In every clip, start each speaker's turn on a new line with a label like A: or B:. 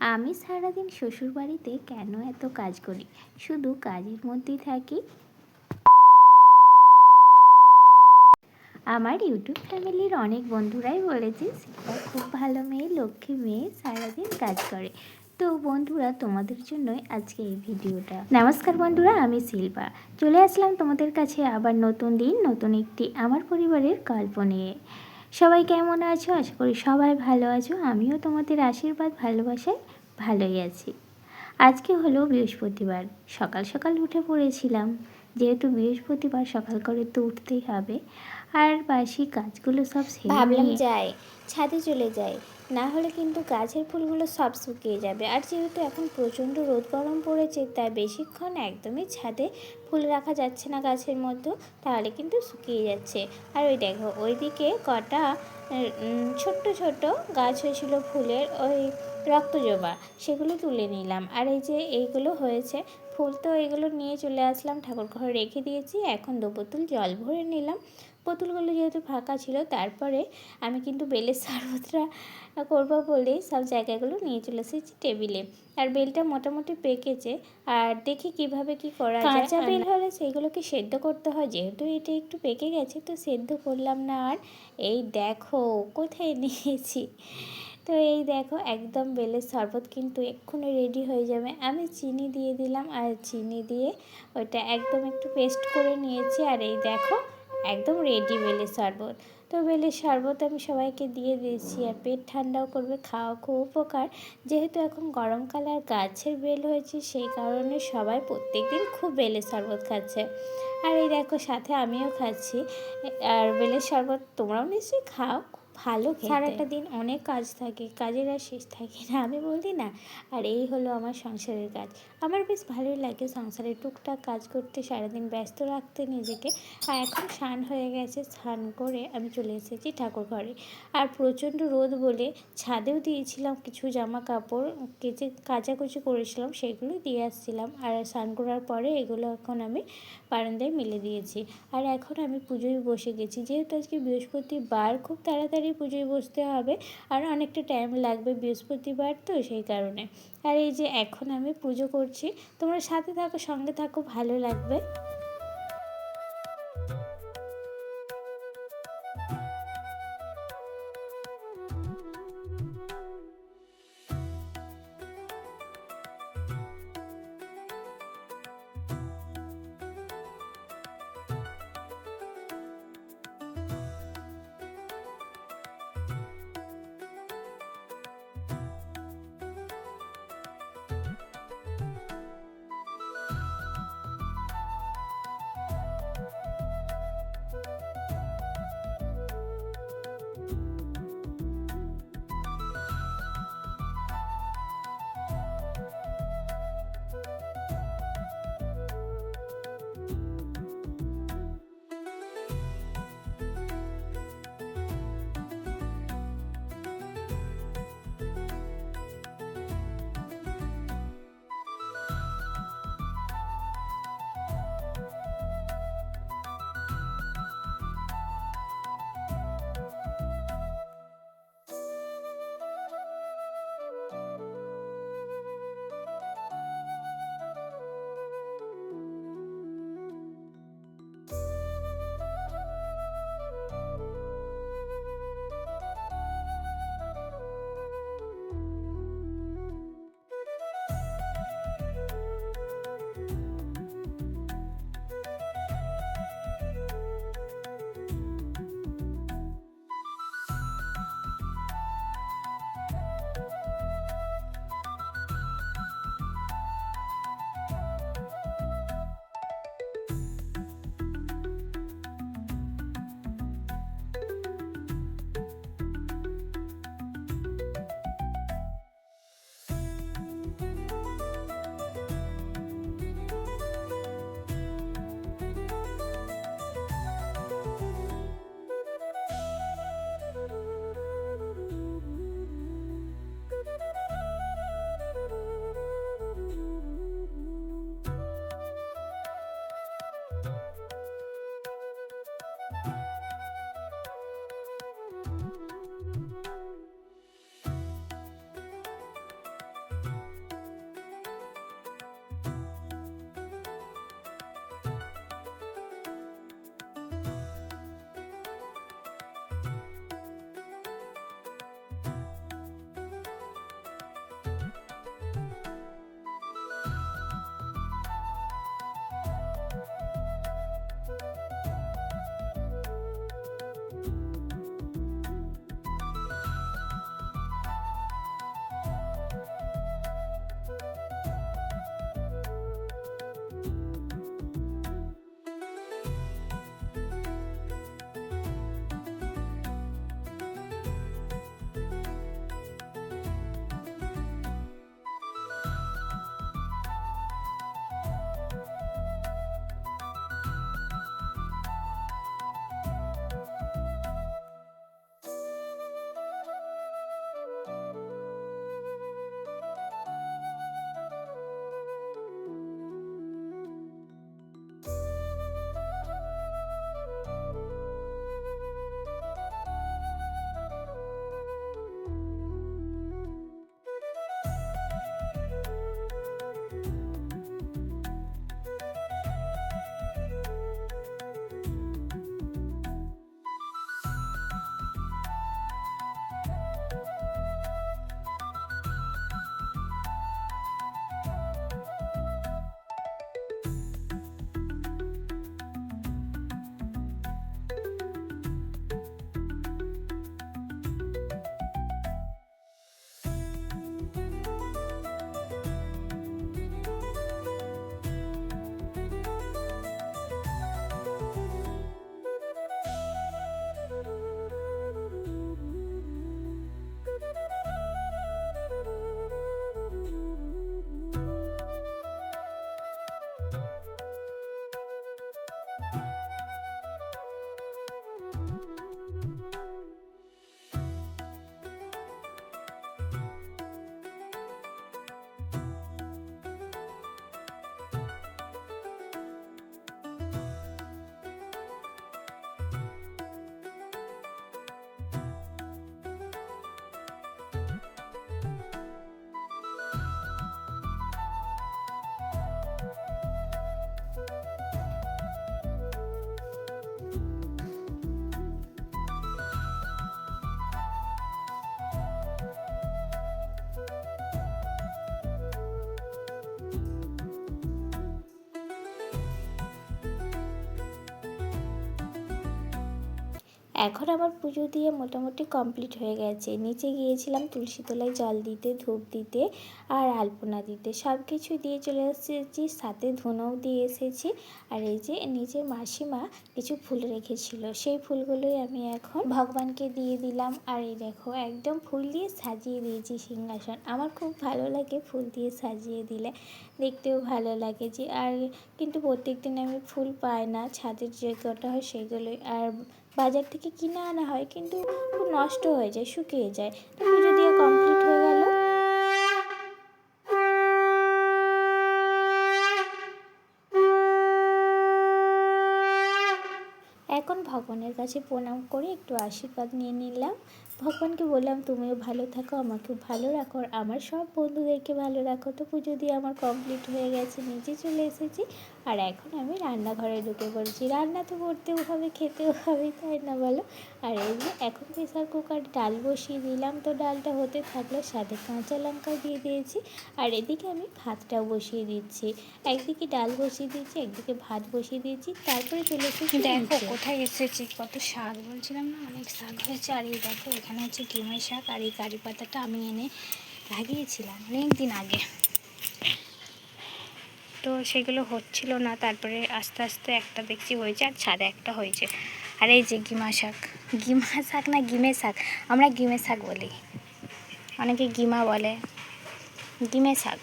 A: আমি সারাদিন শ্বশুরবাড়িতে কেন এত কাজ করি, শুধু কাজের মধ্যেই থাকি। আমার ইউটিউব ফ্যামিলির অনেক বন্ধুরাই বলেছে শিল্পা খুব ভালো মেয়ে, লক্ষ্মী মেয়ে, সারাদিন কাজ করে। তো বন্ধুরা, তোমাদের জন্যই আজকে এই ভিডিওটা। নমস্কার বন্ধুরা, আমি শিল্পা চলে আসলাম তোমাদের কাছে আবার নতুন দিন, নতুন একটি আমার পরিবারের গল্প নিয়ে। সবাই কেমন আছো? আশা করি সবাই ভালো আছো। আমিও তোমাদের আশীর্বাদ ভালোবাসায় ভালোই আছি। আজকে হলো বৃহস্পতিবার, সকাল সকাল উঠে পড়েছিলাম। যেহেতু বৃহস্পতিবার সকাল করে তো উঠতেই হবে, আর বাসি কাজগুলো সব সেরে
B: ভাবলাম
A: নিয়ে
B: যাই ছাদে চলে যাই, না হলে কিন্তু গাছের ফুলগুলো সব শুকিয়ে যাবে। আর যেহেতু এখন প্রচণ্ড রোদ গরম পড়েছে, তাই বেশিক্ষণ একদমই ছাদে ফুল রাখা যাচ্ছে না গাছের মধ্যে, তাহলে কিন্তু শুকিয়ে যাচ্ছে। আর ওই দেখো, ওইদিকে কটা ছোট্ট ছোট্ট গাছ হয়েছিল ফুলের, ওই রক্তজবা, সেগুলো তুলে নিলাম। আর এই যে এইগুলো হয়েছে ফুল, তো এগুলো নিয়ে চলে আসলাম, ঠাকুর ঘরে রেখে দিয়েছি। এখন 2 বোতল জল ভরে নিলাম। বোতলগুলো যেহেতু ফাঁকা ছিল, তারপরে আমি কিন্তু বেলের শরবতটা করবো বলেই সব জায়গাগুলো নিয়ে চলে এসেছি টেবিলে। আর বেলটা মোটামুটি পেকেছে, আর দেখি কিভাবে কি করা যায়। কাঁচা বেল হলে সেইগুলোকে সেদ্ধ করতে হয়, যেহেতু এটা একটু পেকে গেছে তো সেদ্ধ করলাম না। আর এই দেখো কোথায় নিয়েছি, তো এই দেখো একদম বেলের শরবত কিন্তু এক্ষুনি রেডি হয়ে যাবে। আমি চিনি দিয়ে দিলাম, আর চিনি দিয়ে ওটা একদম একটু পেস্ট করে নিয়েছি। আর এই দেখো একদম রেডি বেলের শরবত। তো বেলের শরবত আমি সবাইকে দিয়ে দিয়েছি, আর পেট ঠান্ডাও করবে, খাওয়া খুব উপকার। যেহেতু এখন গরমকাল আর গাছের বেল হয়েছে, সেই কারণে সবাই প্রত্যেক দিন খুব বেলের শরবত খাচ্ছে। আর এই দেখো সাথে আমিও খাচ্ছি। আর বেলের শরবত তোমরাও নিশ্চয়ই খাও, ভালো খেতে। সারাটা দিন অনেক কাজ থাকে, কাজের আর শেষ থাকে না, আমি বলি না। আর এই হলো আমার সংসারের কাজ। আমার বেশ ভালোই লাগে সংসারে টুকটাক কাজ করতে, সারাদিন ব্যস্ত রাখতে নিজেকে। আর এখন স্নান হয়ে গেছে, স্নান করে আমি চলে এসেছি ঠাকুর ঘরে। আর প্রচণ্ড রোদ বলে ছাদেও দিয়েছিলাম কিছু জামা কাপড়, কাচাকুচি করেছিলাম, সেগুলো দিয়ে আসছিলাম। আর স্নান করার পরে এগুলো এখন আমি বারান্দায় মেলে দিয়েছি। আর এখন আমি পুজোয় বসে গেছি, যেহেতু আজকে বৃহস্পতিবার, খুব তাড়াতাড়ি পুজোয় বসতে হবে, আর অনেকটা টাইম লাগবে, বৃহস্পতিবার তো সেই কারণে। আর এই যে এখন আমি পুজো করছি, তোমরা সাথে থাকো, সঙ্গে থাকো, ভালো লাগবে। এখন আমার পুজো দিয়ে মোটামুটি কমপ্লিট হয়ে গেছে। নিচে গিয়েছিলাম তুলসী তলায় জল দিতে, ধূপ দিতে আর আলপনা দিতে, সব কিছু দিয়ে চলে এসেছি, সাথে ধুনোও দিয়ে এসেছি। আর এই যে নিচে মাসিমা কিছু ফুল রেখেছিল, সেই ফুলগুলোই আমি এখন ভগবানকে দিয়ে দিলাম। আর এই দেখো একদম ফুল দিয়ে সাজিয়ে দিয়েছি সিংহাসন। আমার খুব ভালো লাগে ফুল দিয়ে সাজিয়ে দিলে, দেখতেও ভালো লাগে যে। আর কিন্তু প্রত্যেক দিন আমি ফুল পাই না, ছাদের যে কটা হয় সেগুলোই, আর বাজার থেকে কিনে আনা হয় কিন্তু খুব নষ্ট হয়ে যায়, শুকিয়ে যায়। তো পুজো দিয়ে কমপ্লিট হয়ে গেল। এখন ভগবানের কাছে প্রণাম করে একটু আশীর্বাদ নিয়ে নিলাম। ভগবানকে বললাম তুমিও ভালো থাকো, আমাকেও ভালো রাখো, আর আমার সব বন্ধুদেরকে ভালো রাখো। তো পুজো দিয়ে আমার কমপ্লিট হয়ে গেছে, নিচে চলে এসেছি। আর এখন আমি রান্নাঘরে ঢুকে পড়েছি। রান্না তো করতেও হবে, খেতেও হবে, তাই না বলো? আর এই যে এখন প্রেসার কুকার ডাল বসিয়ে দিলাম, তো ডালটা হতে থাকলো, সাথে কাঁচা লঙ্কাও দিয়ে দিয়েছি। আর এদিকে আমি ভাতটাও বসিয়ে দিচ্ছি, একদিকে ডাল বসিয়ে দিয়েছি, একদিকে ভাত বসিয়ে দিয়েছি। তারপরে চলে এসেছি
A: দেখো
B: নিচে।
A: কোথায় এসেছি, কত শাক বলছিলাম না, অনেক শাক হয়েছে। আর এই দেখো এখানে হচ্ছে গিমাই শাক, আর এই কারি পাতাটা আমি এনে লাগিয়েছিলাম অনেক দিন আগে, তো সেগুলো হচ্ছিল না। তারপরে আস্তে আস্তে একটা দেখছি হয়েছে, আর ছাদে একটা হয়েছে। আর এই যে গিমা শাক, গিমা শাক না গিমে শাক, আমরা গিমে শাক বলি, অনেকে গিমা বলে, গিমে শাক।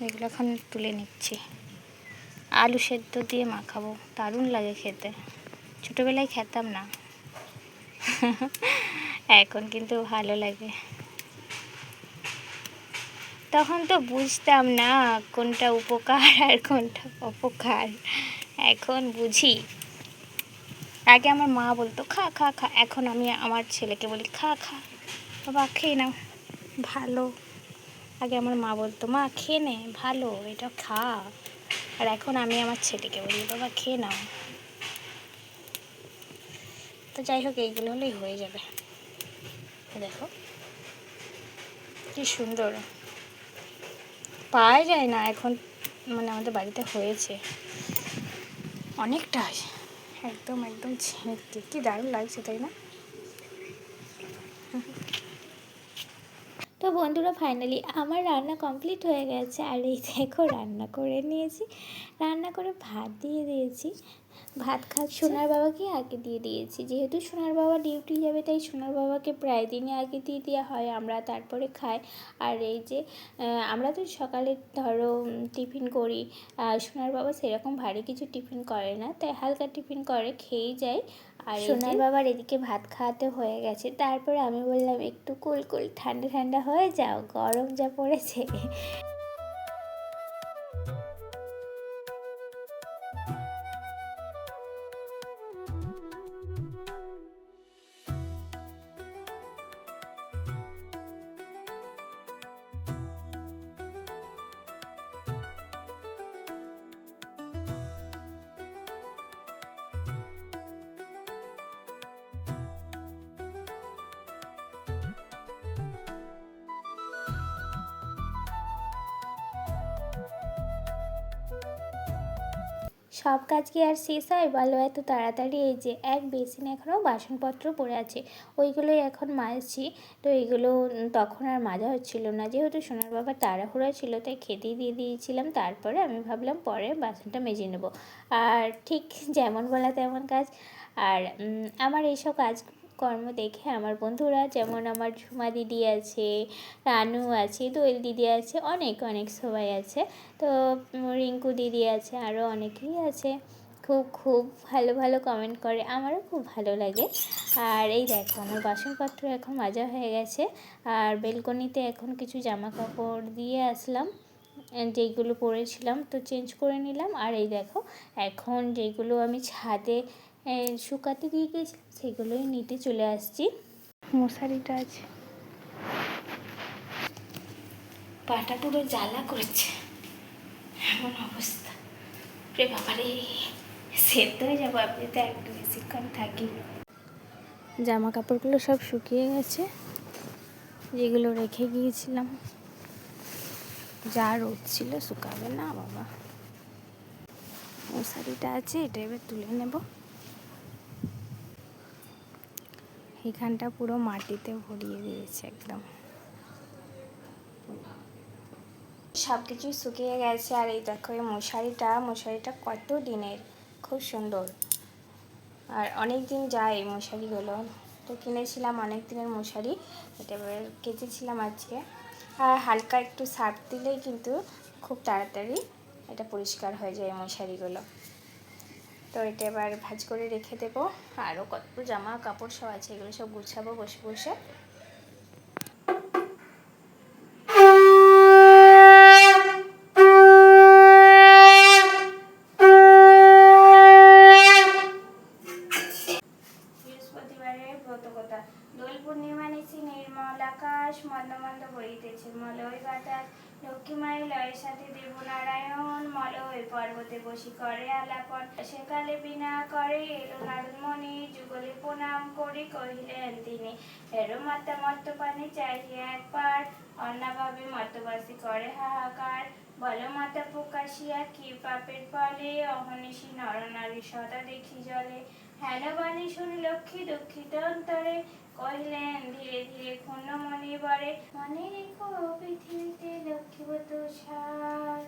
A: এগুলো এখন তুলে নিচ্ছি, আলু সেদ্ধ দিয়ে মাখাবো, দারুণ লাগে খেতে। ছোটোবেলায় খেতাম না, এখন কিন্তু ভালো লাগে। তখন তো বুঝতাম না কোনটা উপকার আর কোনটা অপকার, এখন বুঝি। আগে আমার মা বলতো খা খা খা, এখন আমি আমার ছেলেকে বলি খা খা বাবা, খেয়ে নাও, ভালো। আগে আমার মা বলতো মা খেয়ে নে, ভালো, এটা খা। আর এখন আমি আমার ছেলেকে বলি বাবা খেয়ে নাও। তো যাই হোক, এইগুলো হলেই হয়ে যাবে। দেখো কি সুন্দর, পাওয়া যায় না এখন, মানে আমাদের বাড়িতে হয়েছে অনেকটাই, একদম একদম ছিঁড়তে কি দারুণ লাগছে, তাই না?
B: তো বন্ধুরা ফাইনালি আমার রান্না কমপ্লিট হয়ে গেছে। আর এই দেখো রান্না করে নিয়েছি, রান্না করে ভাত দিয়ে দিয়েছি, ভাত সোনার বাবাকে আগে দিয়ে দিয়েছি, যেহেতু সোনার বাবা ডিউটি যাবে তাই সোনার বাবাকে প্রায় দিনই আগে দিয়ে দেওয়া হয়, আমরা তারপরে খাই। আর এই যে আমরা তো সকালে ধরো টিফিন করি, সোনার বাবা সেরকম ভারী কিছু টিফিন করে না, তাই হালকা টিফিন করে, খেয়েই যায়। আর সোনার বাবার এদিকে ভাত খাওয়াতে হয়ে গেছে। তারপরে আমি বললাম একটু কুল কুল ঠান্ডা ঠান্ডা হয়ে যাও, গরম যা পড়েছে। সব কাজ কি আর শেষ হয় বলো এত তাড়াতাড়ি? এই যে এক বেসিনে এখনও বাসনপত্র পড়ে আছে, ওইগুলোই এখন মাজছি। তো এইগুলো তখন আর মাজা হচ্ছিল না, যেহেতু সোনার বাবা তাড়াহুড়ো ছিল তাই খেতেই দিয়ে দিয়েছিলাম। তারপরে আমি ভাবলাম পরে বাসনটা মেজে নেব। আর ঠিক যেমন বলা তেমন কাজ। আর আমার এইসব কাজকর্ম দেখে আমার বন্ধুরা, যেমন আমার ঝুমা দিদি আছে, রানু আছে, দোয়েল দিদি আছে, অনেক অনেক সবাই আছে, তো রিঙ্কু দিদি আছে, আরও অনেকেই আছে, খুব খুব ভালো ভালো কমেন্ট করে, আমারও খুব ভালো লাগে। আর এই দেখো আমার বাসনপত্র এখন মাজা হয়ে গেছে। আর বেলকনিতে এখন কিছু জামা কাপড় দিয়ে আসলাম, যেইগুলো পরেছিলাম তো চেঞ্জ করে নিলাম। আর এই দেখো এখন যেইগুলো আমি ছাদে শুকাতে দিয়ে গিয়েছিলাম সেগুলোই নিতে চলে আসছি।
A: মশারিটা আছে, পাটা পুরো জ্বালা করছে, এমন অবস্থা। রে বাবারে, সেদ্ধ হয়ে যাবো আপনি তো একটু বেশিক্ষণ থাকি। জামা কাপড়গুলো সব শুকিয়ে গেছে, যেগুলো রেখে গিয়েছিলাম, যা রোদ ছিল শুকাবে না বাবা। মশারিটা আছে, এটা এবার তুলে নেব।
B: এখানটা পুরো মাটিতে ভরিয়ে দিয়েছে একদম। সব কিছুই শুকিয়ে গেছে। আর এই দেখো এই মশারিটা কত দিনের, খুব সুন্দর। আর অনেক দিন যায় এই মশারিগুলো। তো কিনেছিলাম অনেক দিনের মশারি, এটা এবার কেচেছিলাম আজকে। আর হালকা একটু সার্ফ দিলেই কিন্তু খুব তাড়াতাড়ি এটা পরিষ্কার হয়ে যায় এই মশারিগুলো। তো এটা এবার ভাঁজ করে রেখে দেবো। আরও কত জামা কাপড় সব আছে, এগুলো সব গুছাবো বসে বসে। বৃহস্পতিবারের ব্রতকথা। দোল পূর্ণিমা নিশি নির্মল আকাশ, মন্দ মন্দ বইতেছে মলয় বাতাস। লক্ষ্মী মায়ের লয়ের সাথে দেবনারায়ণ, মলয় পর্বতে বসি করে আলাপন। সেকালে বিনা করে এলো নারদমণি, যুগলে প্রণাম করি কহিলেন তিনি, হেরো মাতা মর্তপানে চাহিয়ে একবার, অন্নাভাবে মর্তবাসী করে হাহাকার। বলো মাতা প্রকাশিয়া কি পাপের ফলে, অহর্নিশি নরনারী সদা দেখি জলে। হেন বাণী শুনি লক্ষ্মী দুঃখিত অন্তরে, কহিলেন ধীরে ধীরে ক্ষুণ্ণ মনে বরে, মনে রেখো পৃথিবীতে লক্ষ্মীবত সার।